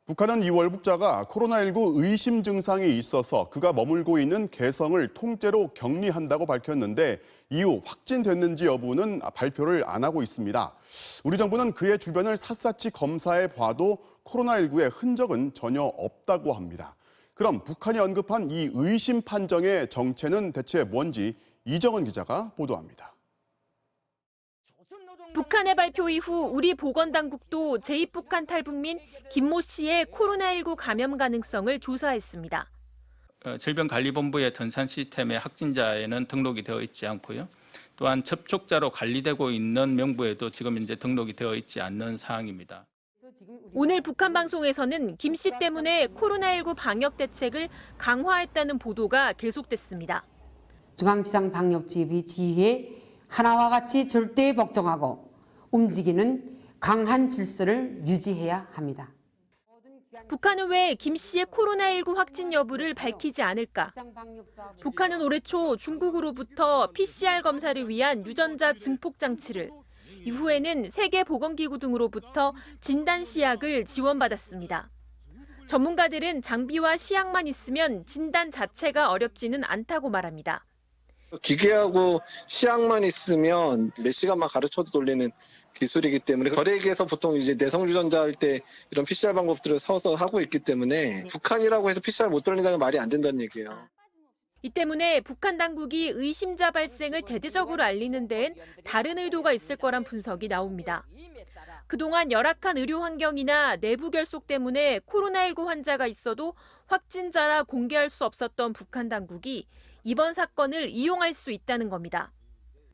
북한은 이 월북자가 코로나19 의심 증상이 있어서 그가 머물고 있는 개성을 통째로 격리한다고 밝혔는데 이후 확진됐는지 여부는 발표를 안 하고 있습니다. 우리 정부는 그의 주변을 샅샅이 검사해 봐도 코로나19의 흔적은 전혀 없다고 합니다. 그럼 북한이 언급한 이 의심 판정의 정체는 대체 뭔지 이정은 기자가 보도합니다. 북한의 발표 이후 우리 보건당국도 제2북한 탈북민 김모 씨의 코로나19 감염 가능성을 조사했습니다. 질병관리본부의 전산 시스템에 확진자에는 등록이 되어 있지 않고요. 또한 접촉자로 관리되고 있는 명부에도 지금 이제 등록이 되어 있지 않는 사항입니다. 오늘 북한 방송에서는 김 씨 때문에 코로나19 방역 대책을 강화했다는 보도가 계속됐습니다. 중앙비상방역지휘 지휘에 하나와 같이 절대 복종하고 움직이는 강한 질서를 유지해야 합니다. 북한은 왜 김 씨의 코로나19 확진 여부를 밝히지 않을까? 북한은 올해 초 중국으로부터 PCR 검사를 위한 유전자 증폭 장치를, 이후에는 세계보건기구 등으로부터 진단 시약을 지원받았습니다. 전문가들은 장비와 시약만 있으면 진단 자체가 어렵지는 않다고 말합니다. 기계하고 시약만 있으면 몇 시간만 가르쳐도 돌리는 기술이기 때문에 거래기에서 보통 이제 내성 유전자 할 때 이런 PCR 방법들을 서서 하고 있기 때문에 북한이라고 해서 PCR 못 돌린다는 말이 안 된다는 얘기예요. 이 때문에 북한 당국이 의심자 발생을 대대적으로 알리는 데엔 다른 의도가 있을 거란 분석이 나옵니다. 그동안 열악한 의료 환경이나 내부 결속 때문에 코로나19 환자가 있어도 확진자라 공개할 수 없었던 북한 당국이 이번 사건을 이용할 수 있다는 겁니다.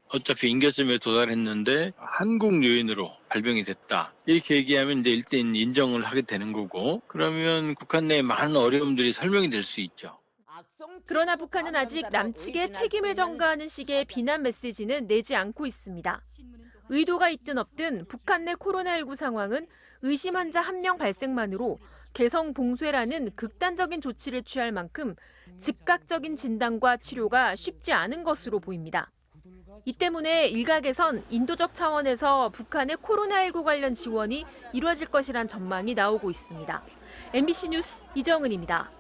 어차피 인계점에 도달했는데 한국 요인으로 발병이 됐다. 이렇게 얘기하면 이제 일단 인정을 하게 되는 거고, 그러면 북한 내에 많은 어려움들이 설명이 될 수 있죠. 그러나 북한은 아직 남측의 책임을 전가하는 식의 비난 메시지는 내지 않고 있습니다. 의도가 있든 없든 북한 내 코로나19 상황은 의심 환자 1명 발생만으로 개성 봉쇄라는 극단적인 조치를 취할 만큼 즉각적인 진단과 치료가 쉽지 않은 것으로 보입니다. 이 때문에 일각에선 인도적 차원에서 북한의 코로나19 관련 지원이 이루어질 것이란 전망이 나오고 있습니다. MBC 뉴스 이정은입니다.